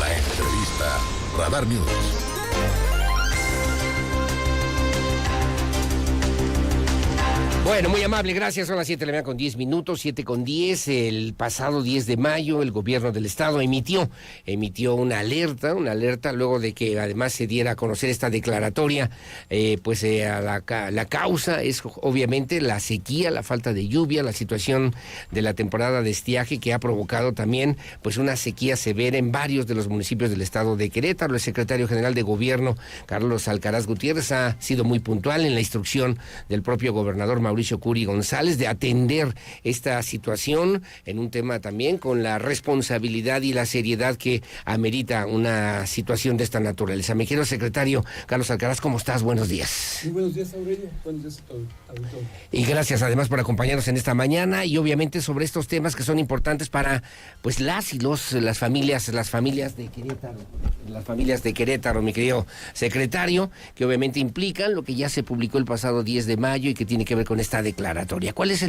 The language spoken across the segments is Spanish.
La entrevista Radar News. Bueno, muy amable, gracias. Son las 7:10, 7:10. El pasado 10 de mayo, el gobierno del estado emitió una alerta luego de que además se diera a conocer esta declaratoria. La causa es obviamente la sequía, la falta de lluvia, la situación de la temporada de estiaje que ha provocado también pues una sequía severa en varios de los municipios del estado de Querétaro. El secretario general de gobierno, Carlos Alcaraz Gutiérrez, ha sido muy puntual en la instrucción del propio gobernador Mauricio Curi González de atender esta situación en un tema también con la responsabilidad y la seriedad que amerita una situación de esta naturaleza. Mi querido secretario Carlos Alcaraz, ¿cómo estás? Buenos días. Muy buenos días, Aurelio. Buenos días a todos. Y gracias además por acompañarnos en esta mañana y obviamente sobre estos temas que son importantes para pues las familias de Querétaro, mi querido secretario, que obviamente implican lo que ya se publicó el pasado 10 de mayo y que tiene que ver con esta declaratoria. ¿Cuál es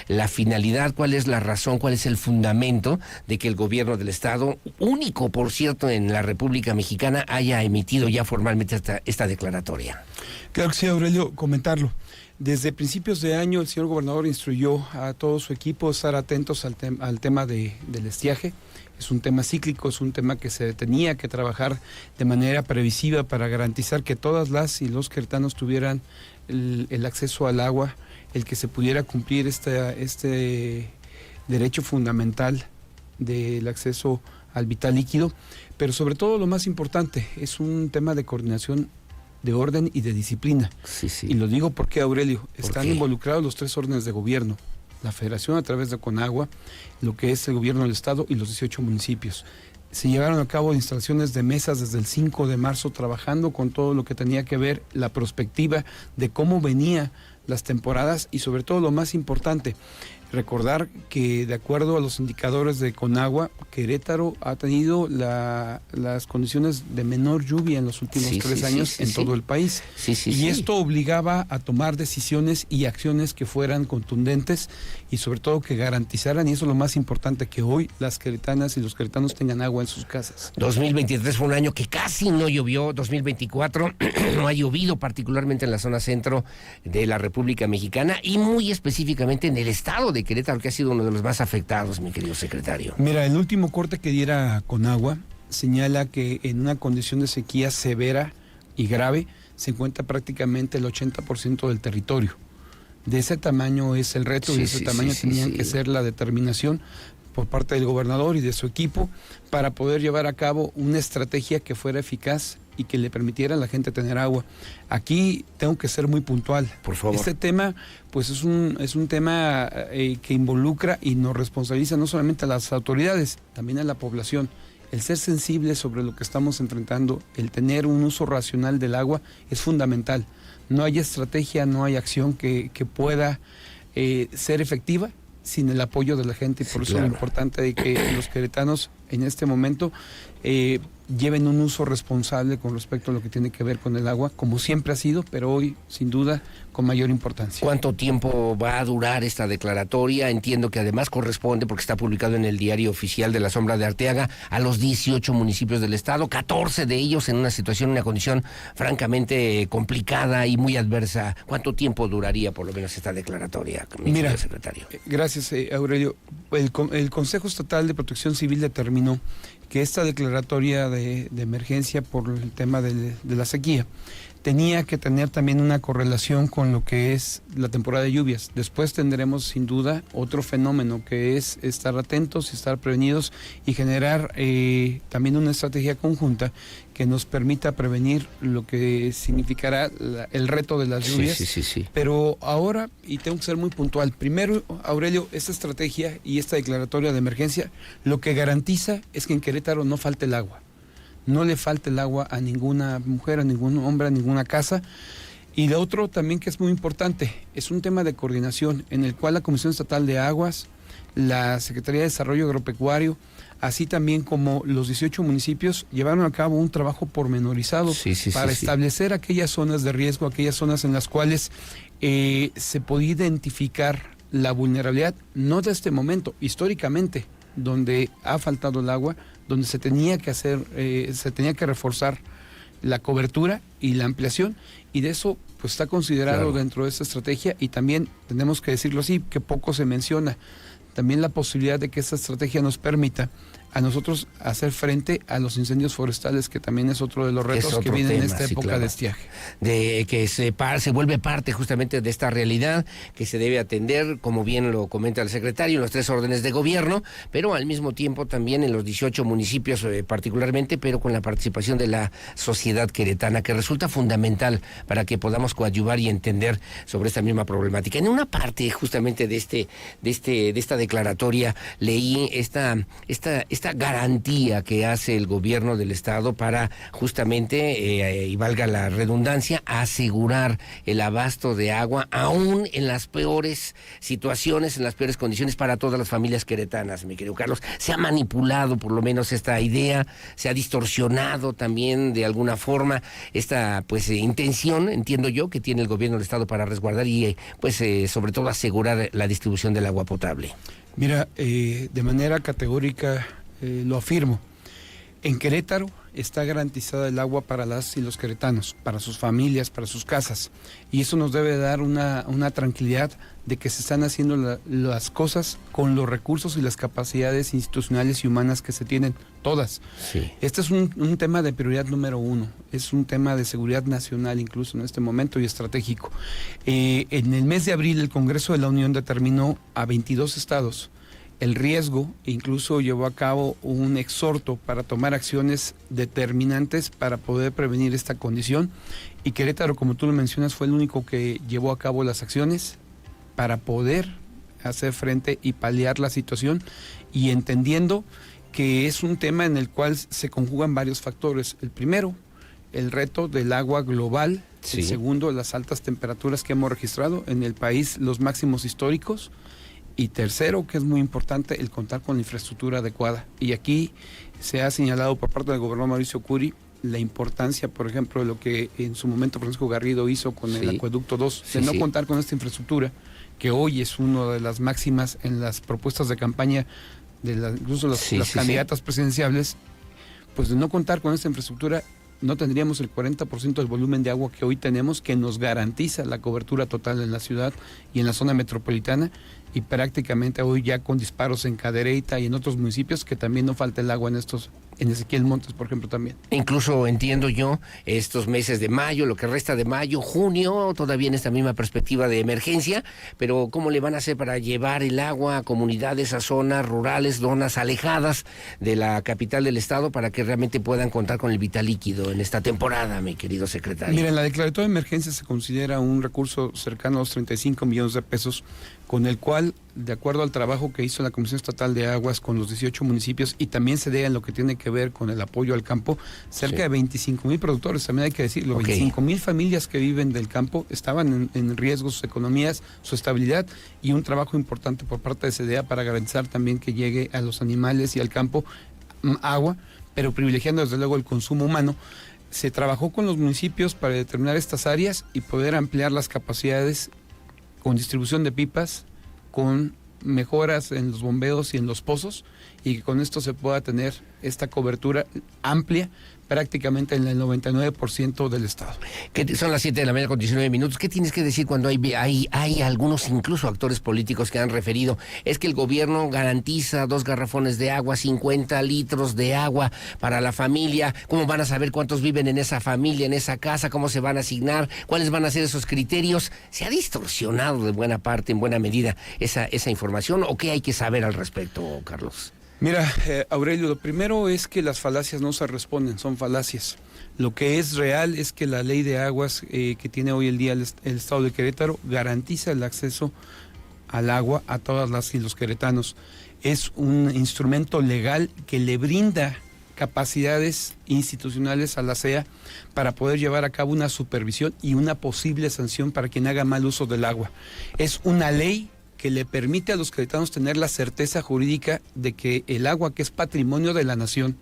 la finalidad, cuál es la razón, cuál es el fundamento de que el gobierno del estado, único por cierto en la República Mexicana, haya emitido ya formalmente esta declaratoria? Claro que sí, Aurelio, comentarlo. Desde principios de año el señor gobernador instruyó a todo su equipo a estar atentos al tema del estiaje. Es un tema cíclico, es un tema que se tenía que trabajar de manera previsiva para garantizar que todas las y los queretanos tuvieran el acceso al agua, el que se pudiera cumplir este derecho fundamental del acceso al vital líquido, pero sobre todo lo más importante es un tema de coordinación, de orden y de disciplina. Sí. Y lo digo porque, Aurelio, están qué? involucrados los 3 órdenes de gobierno, la Federación a través de Conagua, lo que es el gobierno del estado y los 18 municipios. Se llevaron a cabo instalaciones de mesas desde el 5 de marzo trabajando con todo lo que tenía que ver la prospectiva de cómo venían las temporadas y sobre todo lo más importante, recordar que de acuerdo a los indicadores de Conagua, Querétaro ha tenido las condiciones de menor lluvia en los últimos 3 años en todo el país. Esto obligaba a tomar decisiones y acciones que fueran contundentes y sobre todo que garantizaran, y eso es lo más importante, que hoy las queretanas y los queretanos tengan agua en sus casas. 2023 fue un año que casi no llovió, 2024 no ha llovido, particularmente en la zona centro de la República Mexicana y muy específicamente en el estado de Querétaro, que ha sido uno de los más afectados, mi querido secretario. Mira, el último corte que diera Conagua señala que en una condición de sequía severa y grave se encuentra prácticamente el 80% del territorio. De ese tamaño es el reto y de ese tamaño tenían que ser la determinación por parte del gobernador y de su equipo para poder llevar a cabo una estrategia que fuera eficaz y que le permitiera a la gente tener agua. Aquí tengo que ser muy puntual. Por favor. Este tema, pues es un tema que involucra y nos responsabiliza no solamente a las autoridades, también a la población. El ser sensible sobre lo que estamos enfrentando, el tener un uso racional del agua es fundamental. No hay estrategia, no hay acción que pueda ser efectiva sin el apoyo de la gente, y por eso es lo importante de que los queretanos en este momento lleven un uso responsable con respecto a lo que tiene que ver con el agua, como siempre ha sido, pero hoy, sin duda, con mayor importancia. ¿Cuánto tiempo va a durar esta declaratoria? Entiendo que además corresponde, porque está publicado en el Diario Oficial de la Sombra de Arteaga, a los 18 municipios del estado, 14 de ellos en una situación, una condición francamente complicada y muy adversa. ¿Cuánto tiempo duraría por lo menos esta declaratoria, Mira, secretario? Gracias, Aurelio. El Consejo Estatal de Protección Civil determinó que esta declaratoria de emergencia por el tema de la sequía tenía que tener también una correlación con lo que es la temporada de lluvias. Después tendremos sin duda otro fenómeno que es estar atentos, estar prevenidos y generar también una estrategia conjunta que nos permita prevenir lo que significará el reto de las lluvias. Sí. Pero ahora, y tengo que ser muy puntual, primero, Aurelio, esta estrategia y esta declaratoria de emergencia lo que garantiza es que en Querétaro no falte el agua. No le falte el agua a ninguna mujer, a ningún hombre, a ninguna casa. Y lo otro también que es muy importante, es un tema de coordinación en el cual la Comisión Estatal de Aguas, la Secretaría de Desarrollo Agropecuario, así también como los 18 municipios, llevaron a cabo un trabajo pormenorizado para establecer aquellas zonas de riesgo, aquellas zonas en las cuales se podía identificar la vulnerabilidad, no de este momento, históricamente, donde ha faltado el agua, donde se tenía que reforzar la cobertura y la ampliación, y de eso pues está considerado dentro de esta estrategia, y también tenemos que decirlo así, que poco se menciona, también la posibilidad de que esta estrategia nos permita a nosotros hacer frente a los incendios forestales, que también es otro de los retos que vienen en esta época de estiaje. De que se vuelve parte justamente de esta realidad que se debe atender, como bien lo comenta el secretario, en los 3 órdenes de gobierno, pero al mismo tiempo también en los 18 municipios particularmente, pero con la participación de la sociedad queretana, que resulta fundamental para que podamos coadyuvar y entender sobre esta misma problemática. En una parte justamente de esta declaratoria leí esta garantía que hace el gobierno del estado para justamente, y valga la redundancia, asegurar el abasto de agua aún en las peores situaciones, en las peores condiciones para todas las familias queretanas, mi querido Carlos. Se ha manipulado por lo menos esta idea, se ha distorsionado también de alguna forma esta intención, entiendo yo, que tiene el gobierno del estado para resguardar y sobre todo asegurar la distribución del agua potable. Mira, de manera categórica lo afirmo. En Querétaro está garantizada el agua para las y los queretanos, para sus familias, para sus casas. Y eso nos debe dar una tranquilidad de que se están haciendo las cosas con los recursos y las capacidades institucionales y humanas que se tienen, todas. Sí. Este es un tema de prioridad número 1, es un tema de seguridad nacional incluso en este momento y estratégico. En el mes de abril el Congreso de la Unión determinó a 22 estados el riesgo, incluso llevó a cabo un exhorto para tomar acciones determinantes para poder prevenir esta condición, y Querétaro, como tú lo mencionas, fue el único que llevó a cabo las acciones para poder hacer frente y paliar la situación, y entendiendo que es un tema en el cual se conjugan varios factores. El primero, el reto del agua global. Sí. El segundo, las altas temperaturas que hemos registrado en el país, los máximos históricos. Y tercero, que es muy importante, el contar con la infraestructura adecuada. Y aquí se ha señalado por parte del gobernador Mauricio Curi la importancia, por ejemplo, de lo que en su momento Francisco Garrido hizo con el Acueducto 2, de no contar con esta infraestructura, que hoy es una de las máximas en las propuestas de campaña, incluso las candidatas presidenciales, pues de no contar con esta infraestructura, no tendríamos el 40% del volumen de agua que hoy tenemos, que nos garantiza la cobertura total en la ciudad y en la zona metropolitana, y prácticamente hoy ya con disparos en Cadereyta y en otros municipios, que también no falta el agua en Ezequiel Montes, por ejemplo, también. Incluso entiendo yo, estos meses de mayo, lo que resta de mayo, junio, todavía en esta misma perspectiva de emergencia, pero ¿cómo le van a hacer para llevar el agua a comunidades, a zonas rurales, zonas alejadas de la capital del estado, para que realmente puedan contar con el vital líquido en esta temporada, mi querido secretario? Mira, en la declaratoria de emergencia se considera un recurso cercano a los 35 millones de pesos, con el cual, de acuerdo al trabajo que hizo la Comisión Estatal de Aguas con los 18 municipios, y también se dé en lo que tiene que ver con el apoyo al campo, cerca de 25,000 productores, también hay que decirlo, 25,000 familias que viven del campo estaban en riesgo sus economías, su estabilidad, y un trabajo importante por parte de CDA para garantizar también que llegue a los animales y al campo agua, pero privilegiando desde luego el consumo humano. Se trabajó con los municipios para determinar estas áreas y poder ampliar las capacidades con distribución de pipas, con mejoras en los bombeos y en los pozos, y que con esto se pueda tener esta cobertura amplia prácticamente en el 99% del estado. Son las 7 de la mañana con 19 minutos. ¿Qué tienes que decir cuando hay algunos, incluso actores políticos, que han referido? Es que el gobierno garantiza 2 garrafones de agua, 50 litros de agua para la familia. ¿Cómo van a saber cuántos viven en esa familia, en esa casa? ¿Cómo se van a asignar? ¿Cuáles van a ser esos criterios? ¿Se ha distorsionado de buena parte, en buena medida, esa información? ¿O qué hay que saber al respecto, Carlos? Mira, Aurelio, lo primero es que las falacias no se responden, son falacias. Lo que es real es que la ley de aguas que tiene hoy el día el estado de Querétaro garantiza el acceso al agua a todas las y los queretanos. Es un instrumento legal que le brinda capacidades institucionales a la CEA para poder llevar a cabo una supervisión y una posible sanción para quien haga mal uso del agua. Es una ley que le permite a los queretanos tener la certeza jurídica de que el agua, que es patrimonio de la nación,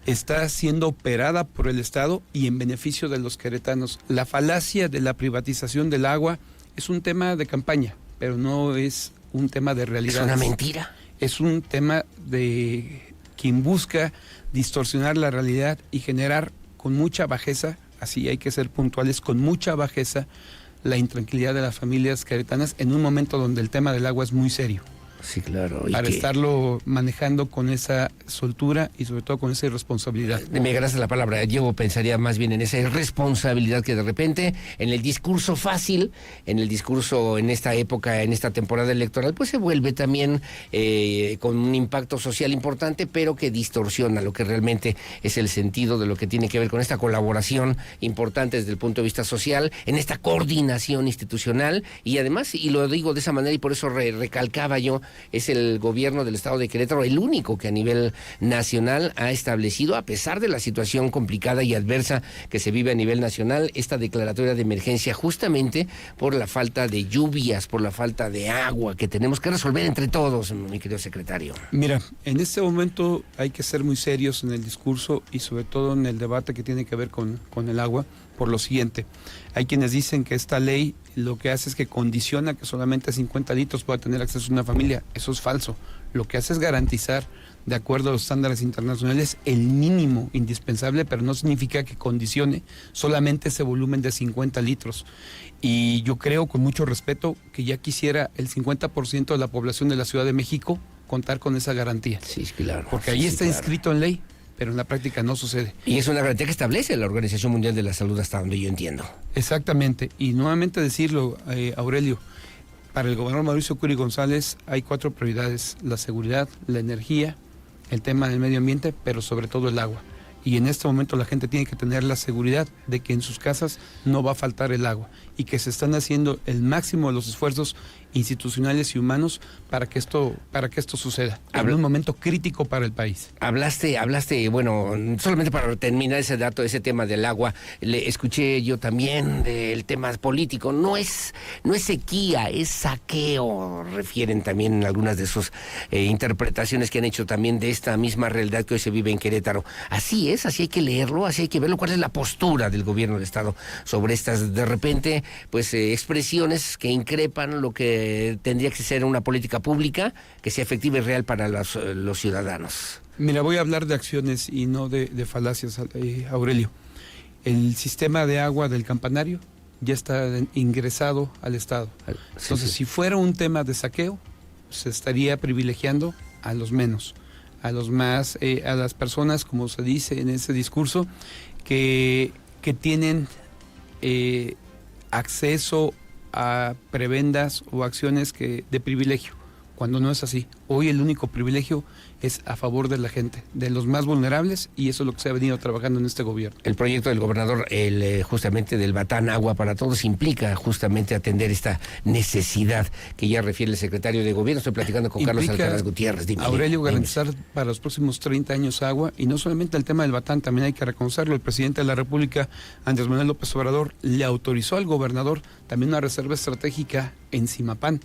está siendo operada por el Estado y en beneficio de los queretanos. La falacia de la privatización del agua es un tema de campaña, pero no es un tema de realidad. ¿Es una mentira? Es un tema de quien busca distorsionar la realidad y generar con mucha bajeza, así hay que ser puntuales, con mucha bajeza, la intranquilidad de las familias queretanas en un momento donde el tema del agua es muy serio. Sí, claro. Para estarlo manejando con esa soltura y sobre todo con esa irresponsabilidad. Me gracias la palabra. Yo pensaría más bien en esa irresponsabilidad que de repente en el discurso fácil, en el discurso en esta época, en esta temporada electoral, pues se vuelve también con un impacto social importante, pero que distorsiona lo que realmente es el sentido de lo que tiene que ver con esta colaboración importante desde el punto de vista social, en esta coordinación institucional y además, y lo digo de esa manera y por eso recalcaba yo, es el gobierno del estado de Querétaro el único que a nivel nacional ha establecido, a pesar de la situación complicada y adversa que se vive a nivel nacional, esta declaratoria de emergencia justamente por la falta de lluvias, por la falta de agua que tenemos que resolver entre todos, mi querido secretario. Mira, en este momento hay que ser muy serios en el discurso y sobre todo en el debate que tiene que ver con el agua, por lo siguiente. Hay quienes dicen que esta ley lo que hace es que condiciona que solamente 50 litros pueda tener acceso una familia. Eso es falso. Lo que hace es garantizar, de acuerdo a los estándares internacionales, el mínimo indispensable, pero no significa que condicione solamente ese volumen de 50 litros. Y yo creo, con mucho respeto, que ya quisiera el 50% de la población de la Ciudad de México contar con esa garantía. Sí, claro. Porque ahí está inscrito en ley, pero en la práctica no sucede. Y es una garantía que establece la Organización Mundial de la Salud hasta donde yo entiendo. Exactamente. Y nuevamente decirlo, Aurelio, para el gobernador Mauricio Curi González hay 4 prioridades: la seguridad, la energía, el tema del medio ambiente, pero sobre todo el agua. Y en este momento la gente tiene que tener la seguridad de que en sus casas no va a faltar el agua y que se están haciendo el máximo de los esfuerzos institucionales y humanos para que esto suceda en un momento crítico para el país. Hablaste, bueno, solamente para terminar ese dato, ese tema del agua, le escuché yo también del tema político. No es sequía, es saqueo, refieren también en algunas de sus interpretaciones que han hecho también de esta misma realidad que hoy se vive en Querétaro. Así es, así hay que leerlo, así hay que verlo. ¿Cuál es la postura del gobierno del estado sobre estas, de repente, pues expresiones que increpan lo que tendría que ser una política pública que sea efectiva y real para los ciudadanos? Mira, voy a hablar de acciones y no de falacias, Aurelio. El sistema de agua del Campanario ya está ingresado al Estado. Entonces, si fuera un tema de saqueo, se estaría privilegiando a los menos, a los más, a las personas, como se dice en ese discurso, que tienen acceso a prebendas o acciones de privilegio, cuando no es así. Hoy el único privilegio es a favor de la gente, de los más vulnerables, y eso es lo que se ha venido trabajando en este gobierno. El proyecto del gobernador, justamente del Batán Agua para Todos, implica justamente atender esta necesidad que ya refiere el secretario de Gobierno. Estoy platicando con Carlos Alcaraz Gutiérrez. Dime, Aurelio, garantizar para los próximos 30 años agua, y no solamente el tema del Batán, también hay que reconocerlo. El presidente de la República, Andrés Manuel López Obrador, le autorizó al gobernador también una reserva estratégica en Zimapán,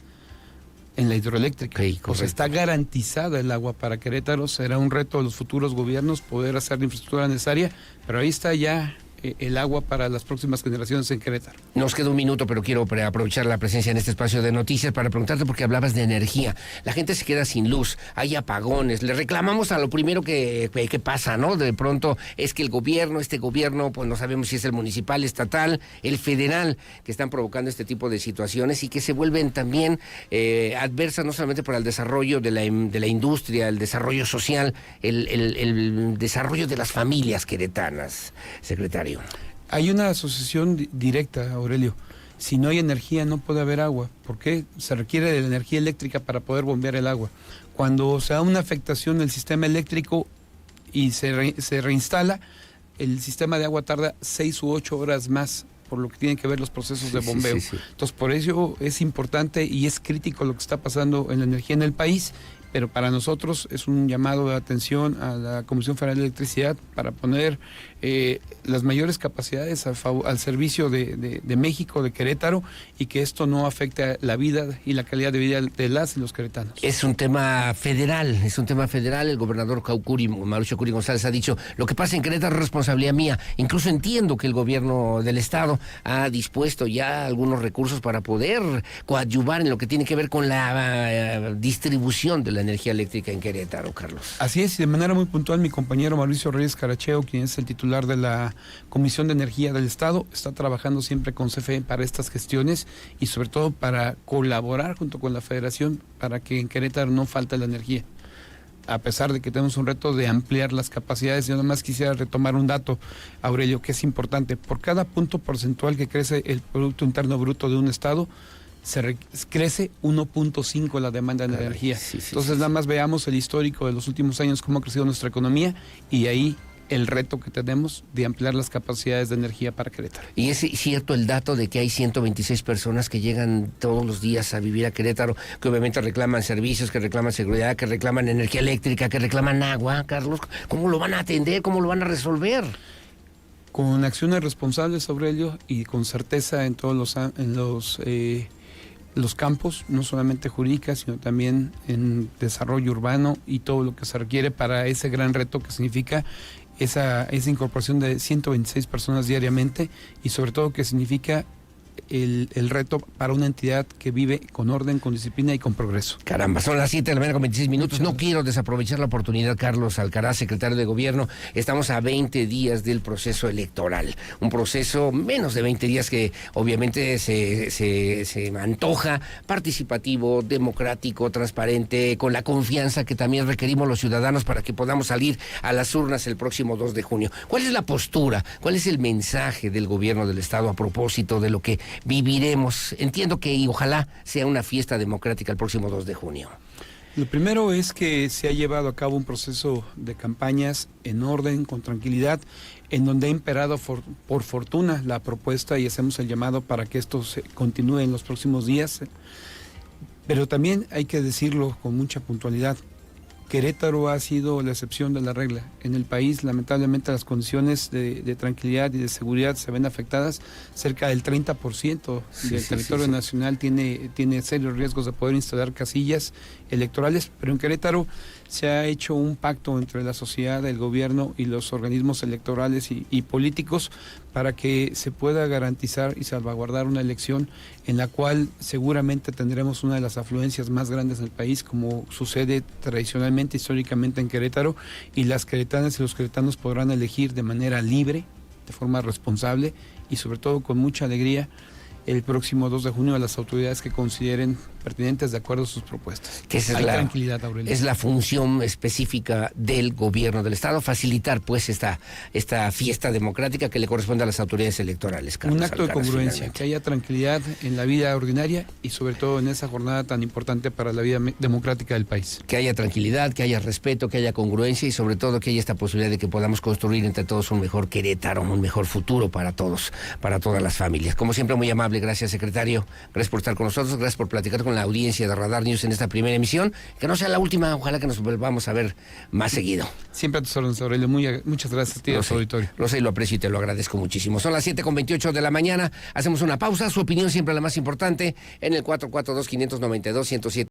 en la hidroeléctrica. O sea, está garantizada el agua para Querétaro. Será un reto de los futuros gobiernos poder hacer la infraestructura necesaria, pero ahí está ya el agua para las próximas generaciones en Querétaro. Nos queda un minuto, pero quiero aprovechar la presencia en este espacio de noticias para preguntarte, porque hablabas de energía. La gente se queda sin luz, hay apagones, le reclamamos a lo primero que pasa, ¿no? De pronto es que este gobierno, pues no sabemos si es el municipal, estatal, el federal, que están provocando este tipo de situaciones y que se vuelven también adversas no solamente para el desarrollo de la industria, el desarrollo social, el desarrollo de las familias queretanas, secretario. Hay una asociación directa, Aurelio. Si no hay energía no puede haber agua. ¿Por qué? Se requiere de la energía eléctrica para poder bombear el agua. Cuando se da una afectación del sistema eléctrico y se reinstala, el sistema de agua tarda 6 u 8 horas más, por lo que tienen que ver los procesos de bombeo. Sí. Entonces, por eso es importante y es crítico lo que está pasando en la energía en el país, pero para nosotros es un llamado de atención a la Comisión Federal de Electricidad para poner las mayores capacidades al servicio de México, de Querétaro, y que esto no afecte la vida y la calidad de vida de las y los queretanos. Es un tema federal. El gobernador Mauricio Curi González ha dicho, lo que pasa en Querétaro es responsabilidad mía. Incluso entiendo que el gobierno del estado ha dispuesto ya algunos recursos para poder coadyuvar en lo que tiene que ver con la distribución de la energía eléctrica en Querétaro, Carlos. Así es, y de manera muy puntual, mi compañero Mauricio Reyes Caracheo, quien es el titular de la Comisión de Energía del Estado, está trabajando siempre con CFE para estas gestiones y sobre todo para colaborar junto con la Federación para que en Querétaro no falte la energía. A pesar de que tenemos un reto de ampliar las capacidades, yo nada más quisiera retomar un dato, Aurelio, que es importante. Por cada punto porcentual que crece el Producto Interno Bruto de un estado, crece 1.5 la demanda de energía. Entonces nada más veamos el histórico de los últimos años, cómo ha crecido nuestra economía y ahí el reto que tenemos de ampliar las capacidades de energía para Querétaro. Y es cierto el dato de que hay 126 personas que llegan todos los días a vivir a Querétaro, que obviamente reclaman servicios, que reclaman seguridad, que reclaman energía eléctrica, que reclaman agua, Carlos. ¿Cómo lo van a atender? ¿Cómo lo van a resolver? Con acciones responsables, Aurelio, y con certeza en todos los campos, no solamente jurídicas, sino también en desarrollo urbano y todo lo que se requiere para ese gran reto que significa esa incorporación de 126 personas diariamente y sobre todo que significa el reto para una entidad que vive con orden, con disciplina y con progreso. Caramba, son las 7 de la mañana con 26 minutos. No quiero desaprovechar la oportunidad, Carlos Alcaraz, secretario de Gobierno. Estamos a 20 días del proceso electoral. Un proceso menos de 20 días que obviamente se antoja participativo, democrático, transparente, con la confianza que también requerimos los ciudadanos para que podamos salir a las urnas el próximo 2 de junio. ¿Cuál es la postura? ¿Cuál es el mensaje del Gobierno del Estado a propósito de lo que viviremos? Entiendo que y ojalá sea una fiesta democrática el próximo 2 de junio. Lo primero es que se ha llevado a cabo un proceso de campañas en orden, con tranquilidad, en donde ha imperado por fortuna la propuesta y hacemos el llamado para que esto se continúe en los próximos días. Pero también hay que decirlo con mucha puntualidad. Querétaro ha sido la excepción de la regla. En el país, lamentablemente, las condiciones de tranquilidad y de seguridad se ven afectadas. Cerca del 30% del territorio nacional tiene serios riesgos de poder instalar casillas electorales, pero en Querétaro se ha hecho un pacto entre la sociedad, el gobierno y los organismos electorales y políticos para que se pueda garantizar y salvaguardar una elección en la cual seguramente tendremos una de las afluencias más grandes del país, como sucede tradicionalmente, históricamente en Querétaro, y las queretanas y los queretanos podrán elegir de manera libre, de forma responsable y sobre todo con mucha alegría el próximo 2 de junio a las autoridades que consideren pertinentes de acuerdo a sus propuestas. Que esa hay tranquilidad, Aurelio. Es la función específica del Gobierno del Estado, facilitar pues esta fiesta democrática que le corresponde a las autoridades electorales. Carlos Un acto Alcaraz, de congruencia, finalmente. que haya tranquilidad en la vida ordinaria y sobre todo en esa jornada tan importante para la vida democrática del país. Que haya tranquilidad, que haya respeto, que haya congruencia y sobre todo que haya esta posibilidad de que podamos construir entre todos un mejor Querétaro, un mejor futuro para todos, para todas las familias. Como siempre, muy amable. Gracias, secretario. Gracias por estar con nosotros. Gracias por platicar con la audiencia de Radar News en esta primera emisión. Que no sea la última. Ojalá que nos volvamos a ver más seguido. Siempre a tus órdenes, Aurelio. Muchas gracias a ti y a tu auditorio. Lo sé y lo aprecio y te lo agradezco muchísimo. Son las 7:28 de la mañana. Hacemos una pausa. Su opinión siempre la más importante en el 442-592-107.